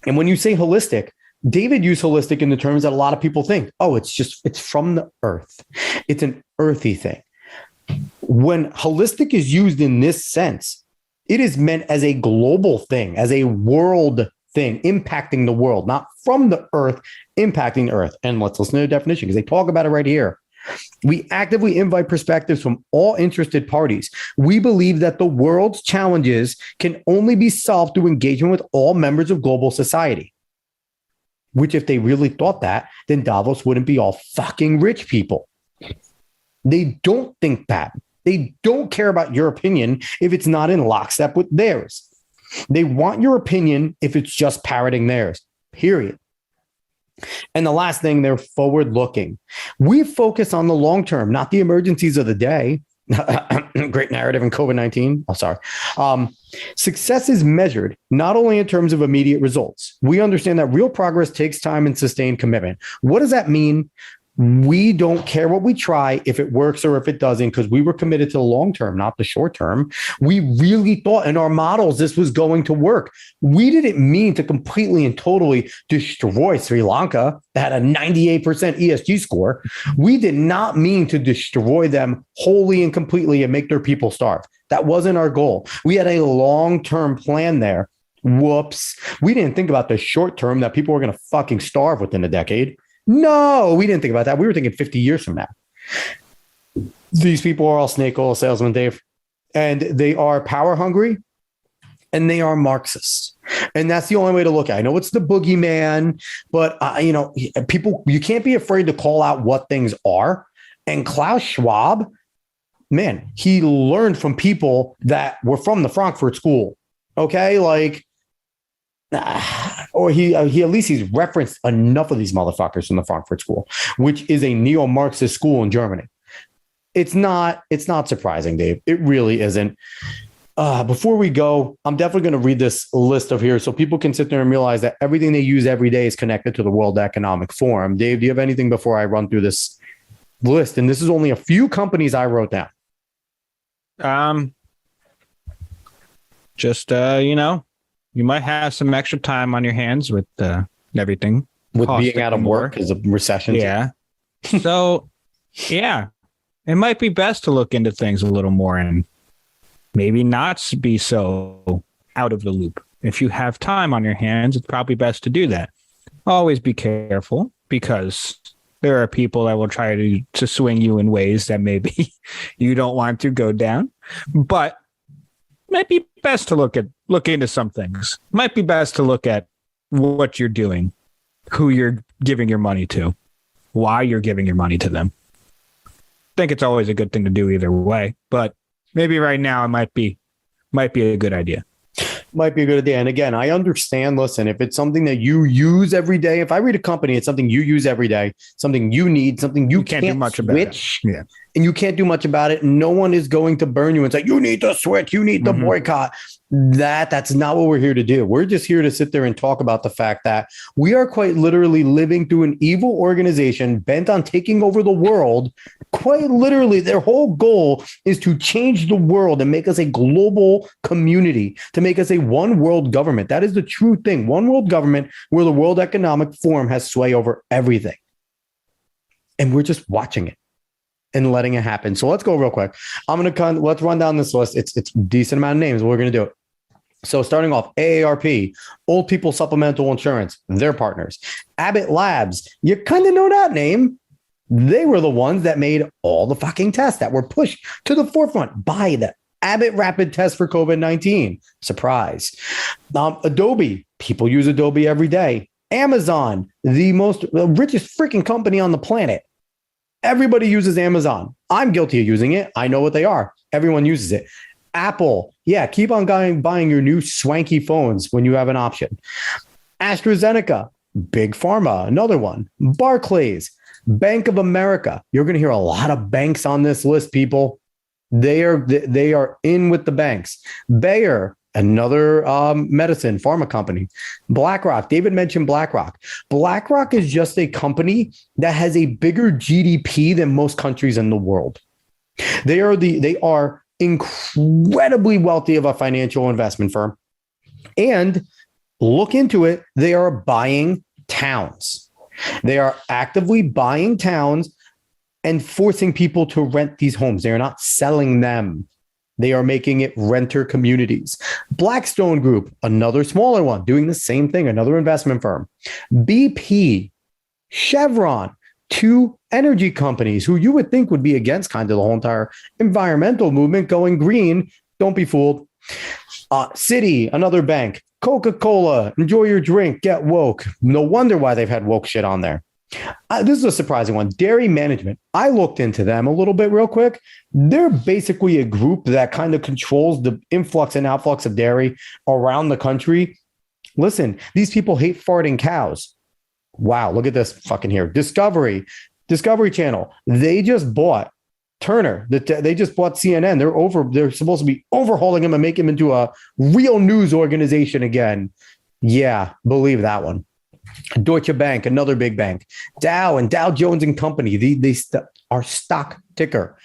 And when you say holistic, David used holistic in the terms that a lot of people think, oh, it's from the earth. It's an earthy thing. When holistic is used in this sense, it is meant as a global thing, as a world thing, impacting the world, not from the earth, impacting the earth. And let's listen to the definition because they talk about it right here. We actively invite perspectives from all interested parties. We believe that the world's challenges can only be solved through engagement with all members of global society. Which, if they really thought that, then Davos wouldn't be all fucking rich people. They don't think that. They don't care about your opinion if it's not in lockstep with theirs. They want your opinion if it's just parroting theirs, period. And the last thing, they're forward looking. We focus on the long term, not the emergencies of the day. Great narrative in COVID-19. Oh, sorry. Success is measured not only in terms of immediate results. We understand that real progress takes time and sustained commitment. What does that mean? We don't care what we try, if it works or if it doesn't, because we were committed to the long term, not the short term. We really thought in our models this was going to work. We didn't mean to completely and totally destroy Sri Lanka that had a 98% ESG score. We did not mean to destroy them wholly and completely and make their people starve. That wasn't our goal. We had a long-term plan there. Whoops. We didn't think about the short term that people were going to fucking starve within a decade. No, we didn't think about that. We were thinking 50 years from now. These people are all snake oil salesmen, Dave, and they are power hungry and they are Marxists. And that's the only way to look at it. I know it's the boogeyman, but people, you can't be afraid to call out what things are. And Klaus Schwab, man, he learned from people that were from the Frankfurt School. Okay. Like, Or he at least he's referenced enough of these motherfuckers from the Frankfurt School, which is a neo-Marxist school in Germany. It's not surprising, Dave. It really isn't. Before we go, I'm definitely going to read this list of here so people can sit there and realize that everything they use every day is connected to the World Economic Forum. Dave, do you have anything before I run through this list? And this is only a few companies I wrote down. You might have some extra time on your hands with everything. With being out of work as a recession. Yeah. So, yeah, it might be best to look into things a little more and maybe not be so out of the loop. If you have time on your hands, it's probably best to do that. Always be careful because there are people that will try to swing you in ways that maybe you don't want to go down. But it might be best to look into some things. Might be best to look at what you're doing, who you're giving your money to, why you're giving your money to them. I think it's always a good thing to do either way, but maybe right now it might be a good idea. Might be a good idea. And again, I understand, listen, if it's something that you use every day, if I read a company, it's something you use every day, something you need, something you can't do much about it. Yeah. And you can't do much about it. No one is going to burn you and say, you need to switch, you need to boycott. That's not what we're here to do. We're just here to sit there and talk about the fact that we are quite literally living through an evil organization bent on taking over the world. Quite literally, their whole goal is to change the world and make us a global community, to make us a one world government. That is the true thing. One world government where the World Economic Forum has sway over everything. And we're just watching it and letting it happen. So let's go real quick. Let's run down this list. It's a decent amount of names. We're going to do it. So starting off, AARP, Old People Supplemental Insurance, their partners. Abbott Labs, you kind of know that name. They were the ones that made all the fucking tests that were pushed to the forefront by the Abbott rapid test for COVID-19. Surprise. Adobe, people use Adobe every day. Amazon, the richest freaking company on the planet. Everybody uses Amazon. I'm guilty of using it. I know what they are. Everyone uses it. Apple, yeah, keep on buying your new swanky phones when you have an option. AstraZeneca, Big Pharma, another one. Barclays, Bank of America. You're going to hear a lot of banks on this list, people. They are in with the banks. Bayer, another medicine pharma company. BlackRock. David mentioned BlackRock. BlackRock is just a company that has a bigger GDP than most countries in the world. They are incredibly wealthy of a financial investment firm. And look into it, they are buying towns. They are actively buying towns and forcing people to rent these homes. They are not selling them. They are making it renter communities. Blackstone Group, another smaller one, doing the same thing, another investment firm. BP, Chevron, two energy companies who you would think would be against kind of the whole entire environmental movement going green. Don't be fooled. Citi, another bank. Coca-Cola, enjoy your drink, get woke. No wonder why they've had woke shit on there. This is a surprising one. Dairy Management. I looked into them a little bit real quick. They're basically a group that kind of controls the influx and outflux of dairy around the country. Listen, these people hate farting cows. Wow, look at this fucking here. Discovery Channel. They just bought Turner. They just bought CNN. They're supposed to be overhauling him and make him into a real news organization again. Yeah, believe that one. Deutsche Bank, another big bank. Dow and Dow Jones and Company. Our stock ticker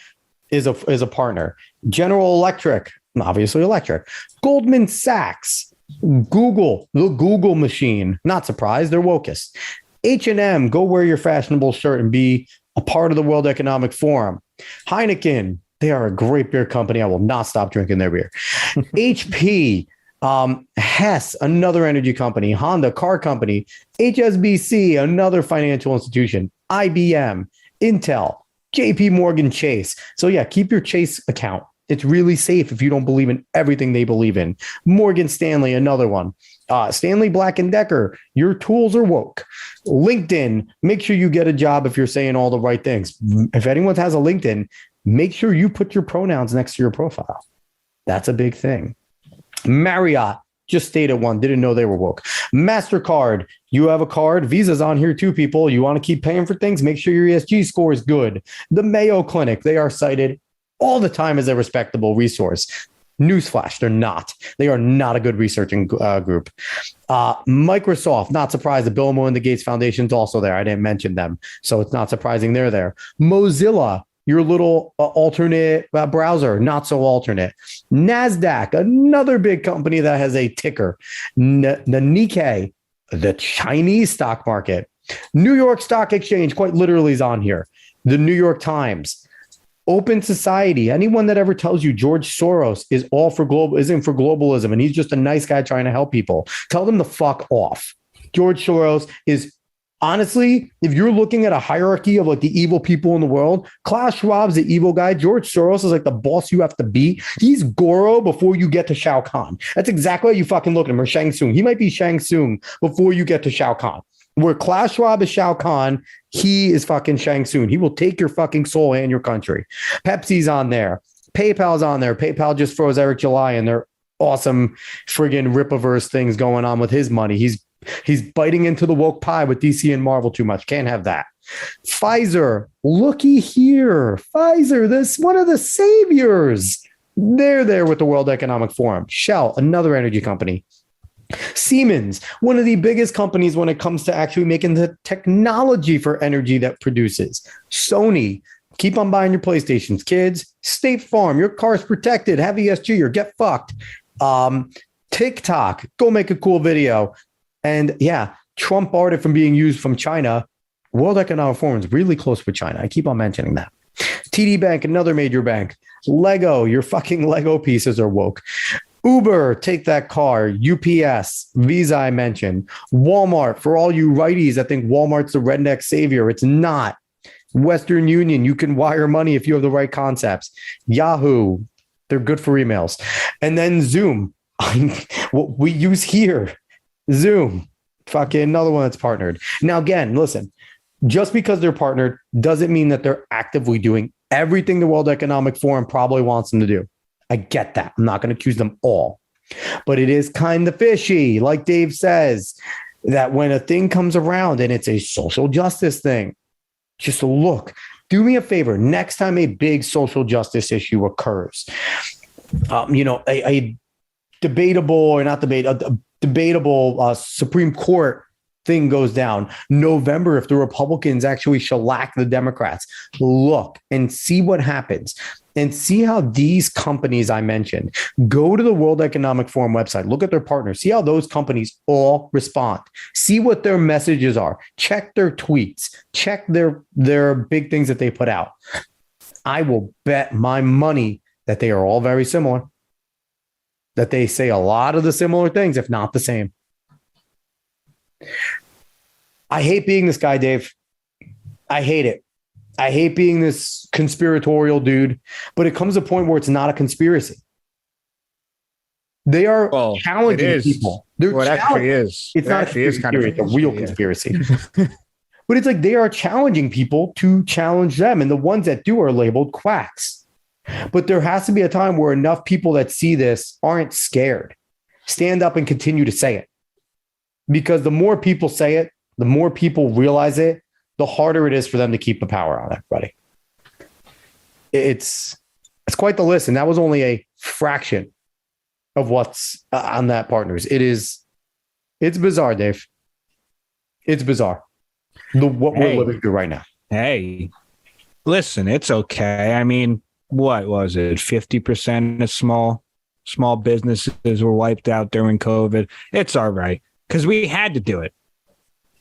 is a partner. General Electric, obviously electric. Goldman Sachs, Google, the Google machine. Not surprised, they're wokest. H&M, go wear your fashionable shirt and be a part of the World Economic Forum. Heineken, they are a great beer company. I will not stop drinking their beer. HP, Hess, another energy company. Honda, car company. HSBC, another financial institution. IBM, Intel, JP Morgan Chase. So yeah, keep your Chase account. It's really safe if you don't believe in everything they believe in. Morgan Stanley, another one. Stanley Black & Decker, your tools are woke. LinkedIn, make sure you get a job if you're saying all the right things. If anyone has a LinkedIn, make sure you put your pronouns next to your profile. That's a big thing. Marriott, Just stated one. Didn't know they were woke. MasterCard. You have a card. Visa's on here too, people. You want to keep paying for things? Make sure your ESG score is good. The Mayo Clinic. They are cited all the time as a respectable resource. Newsflash, they're not. They are not a good researching group. Microsoft, not surprised. The Bill and Melinda Gates Foundation is also there. I didn't mention them, so it's not surprising they're there. Mozilla, your little alternate browser, not so alternate. NASDAQ, another big company that has a ticker. The Nikkei, the Chinese stock market. New York Stock Exchange, quite literally, is on here. The New York Times. Open Society. Anyone that ever tells you George Soros is all for isn't for globalism and he's just a nice guy trying to help people, tell them to fuck off. George Soros is, honestly, if you're looking at a hierarchy of like the evil people in the world, Klaus Schwab's the evil guy. George Soros is like the boss you have to be. He's Goro before you get to Shao Kahn. That's exactly how you fucking look at him, or Shang Tsung. He might be Shang Tsung before you get to Shao Kahn. Where Klaus Schwab is Shao Kahn, he is fucking Shang Tsung. He will take your fucking soul and your country. Pepsi's on there. PayPal's on there. PayPal just froze Eric July and their awesome friggin' Ripaverse things going on with his money. He's biting into the woke pie with DC and Marvel too much. Can't have that. Pfizer, looky here. Pfizer, this one of the saviors. They're there with the World Economic Forum. Shell, another energy company. Siemens, one of the biggest companies when it comes to actually making the technology for energy that produces. Sony, keep on buying your PlayStations. Kids, State Farm, your car's protected. Have ESG or get fucked. TikTok, go make a cool video. And yeah, Trump barred it from being used from China. World Economic Forum is really close with China. I keep on mentioning that. TD Bank, another major bank. Lego, your fucking Lego pieces are woke. Uber, take that car. UPS, Visa, I mentioned. Walmart, for all you righties that think Walmart's the redneck savior, it's not. Western Union, you can wire money if you have the right concepts. Yahoo, they're good for emails. And then Zoom, what we use here. Zoom, fucking another one that's partnered. Now, again, listen, just because they're partnered doesn't mean that they're actively doing everything the World Economic Forum probably wants them to do. I get that. I'm not going to accuse them all, but it is kind of fishy. Like Dave says, that when a thing comes around and it's a social justice thing, just look, do me a favor. Next time a big social justice issue occurs, a debatable or not debate, a debatable Supreme Court thing goes down November, if the Republicans actually shellac the Democrats, look and see what happens. And see how these companies I mentioned go to the World Economic Forum website, look at their partners, see how those companies all respond, see what their messages are, check their tweets, check their big things that they put out. I will bet my money that they are all very similar, that they say a lot of the similar things, if not the same. I hate being this guy, Dave. I hate it. I hate being this conspiratorial dude, but it comes a point where it's not a conspiracy. They are challenging people. It actually is. It's not actually is kind of a real conspiracy. But it's like they are challenging people to challenge them. And the ones that do are labeled quacks. But there has to be a time where enough people that see this aren't scared. Stand up and continue to say it. Because the more people say it, the more people realize it, the harder it is for them to keep the power on everybody. It's quite the list. And that was only a fraction of what's on that partners. It's bizarre, Dave. It's bizarre. What we're living through right now. Hey, listen, it's okay. I mean, what was it? 50% of small businesses were wiped out during COVID. It's all right. Because we had to do it.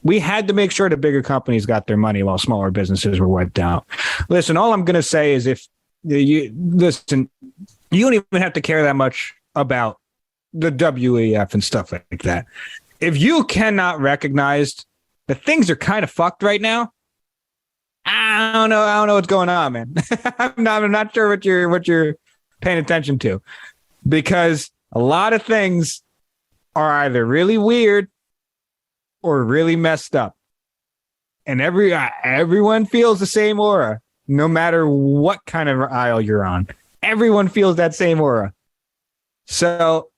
We had to make sure the bigger companies got their money while smaller businesses were wiped out. Listen, all I'm going to say is if you listen, you don't even have to care that much about the WEF and stuff like that. If you cannot recognize that things are kind of fucked right now, I don't know what's going on, man. I'm not sure what you're paying attention to, because a lot of things are either really weird or really messed up. And everyone feels the same aura, no matter what kind of aisle you're on. Everyone feels that same aura. So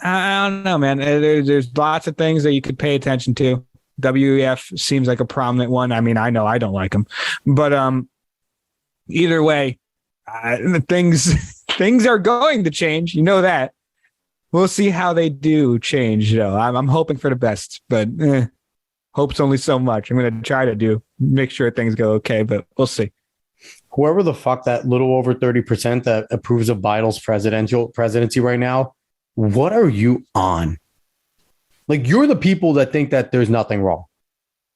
I don't know, man. There's lots of things that you could pay attention to. WEF seems like a prominent one. I mean, I know I don't like them, but either way, things are going to change. You know that. We'll see how they do change, though. I'm hoping for the best, but hope's only so much. I'm going to try to make sure things go okay, but we'll see. Whoever the fuck that little over 30% that approves of Biden's presidency right now, what are you on? Like, you're the people that think that there's nothing wrong.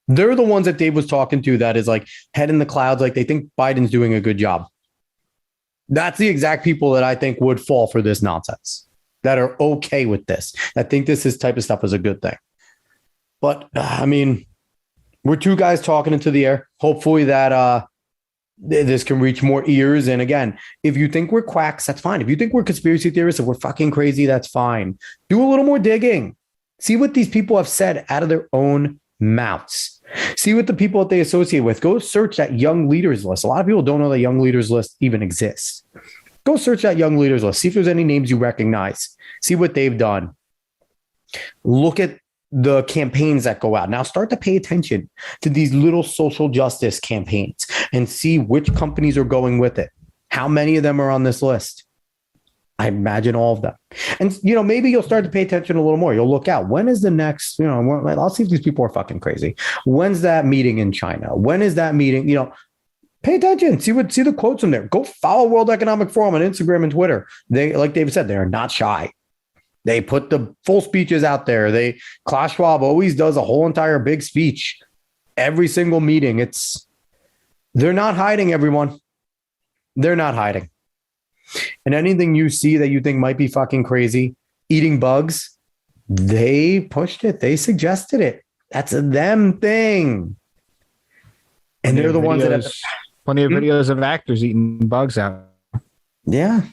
They're the ones that Dave was talking to that is like head in the clouds, like they think Biden's doing a good job. That's the exact people that I think would fall for this nonsense, that are okay with this, that think this type of stuff is a good thing. But I mean, we're two guys talking into the air. Hopefully that this can reach more ears. And again, if you think we're quacks, that's fine. If you think we're conspiracy theorists and we're fucking crazy, that's fine. Do a little more digging. See what these people have said out of their own mouths. See what the people that they associate with. Go search that young leaders list. A lot of people don't know that young leaders list even exists. Go search that young leaders list. See if there's any names you recognize. See what they've done. Look at the campaigns that go out. Now start to pay attention to these little social justice campaigns and see which companies are going with it. How many of them are on this list? I imagine all of them. And, maybe you'll start to pay attention a little more. You'll look out. When is the next, I'll see if these people are fucking crazy. When's that meeting in China? When is that meeting? Pay attention. See the quotes in there. Go follow World Economic Forum on Instagram and Twitter. They, like David said, they are not shy. They put the full speeches out there. Klaus Schwab always does a whole entire big speech. Every single meeting. They're not hiding, everyone. They're not hiding. And anything you see that you think might be fucking crazy, eating bugs, they pushed it. They suggested it. That's a them thing. And they're the ones that have plenty of videos of actors eating bugs out. Yeah.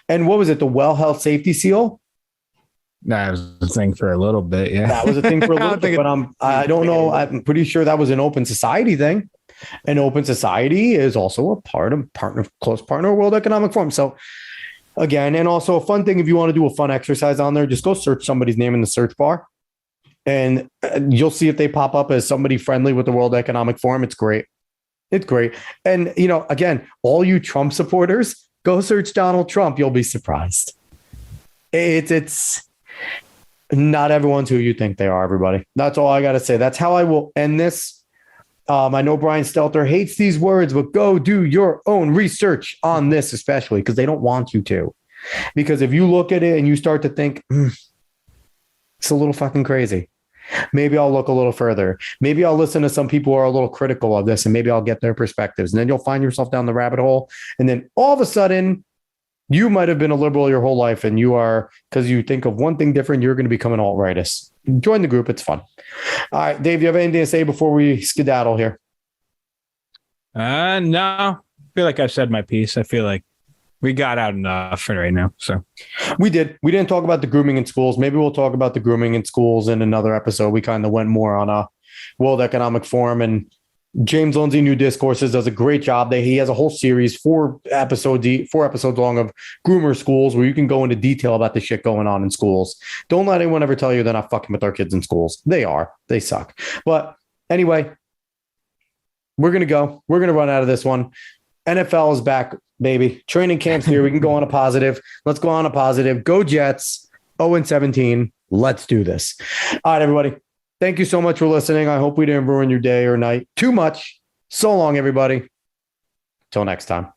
And what was it? The Well Health Safety Seal? That was a thing for a little bit. Yeah. That was a thing for a little bit, but I don't know. I'm pretty sure that was an open society thing. And open society is also a close partner of World Economic Forum. So again, and also a fun thing, if you want to do a fun exercise on there, just go search somebody's name in the search bar and you'll see if they pop up as somebody friendly with the World Economic Forum. It's great. It's great. And, again, all you Trump supporters, go search Donald Trump. You'll be surprised. It's not everyone's who you think they are, everybody. That's all I got to say. That's how I will end this. I know Brian Stelter hates these words, but go do your own research on this, especially because they don't want you to. Because if you look at it and you start to think, it's a little fucking crazy. Maybe I'll look a little further. Maybe I'll listen to some people who are a little critical of this and maybe I'll get their perspectives. And then you'll find yourself down the rabbit hole. And then all of a sudden, you might have been a liberal your whole life and you are, because you think of one thing different, you're going to become an alt-rightist. Join the group. It's fun. All right, Dave, you have anything to say before we skedaddle here? No. I feel like I've said my piece. I feel like we got out enough for right now. So we did. We didn't talk about the grooming in schools. Maybe we'll talk about the grooming in schools in another episode. We kind of went more on a World Economic Forum, and James Lindsay, New Discourses, does a great job. He has a whole series, 4 episodes long of groomer schools where you can go into detail about the shit going on in schools. Don't let anyone ever tell you they're not fucking with our kids in schools. They are. They suck. But anyway, we're going to go. We're going to run out of this one. NFL is back, baby. Training camp's here. We can go on a positive. Let's go on a positive. Go Jets. 0-17. Let's do this. All right, everybody. Thank you so much for listening. I hope we didn't ruin your day or night too much. So long, everybody. Till next time.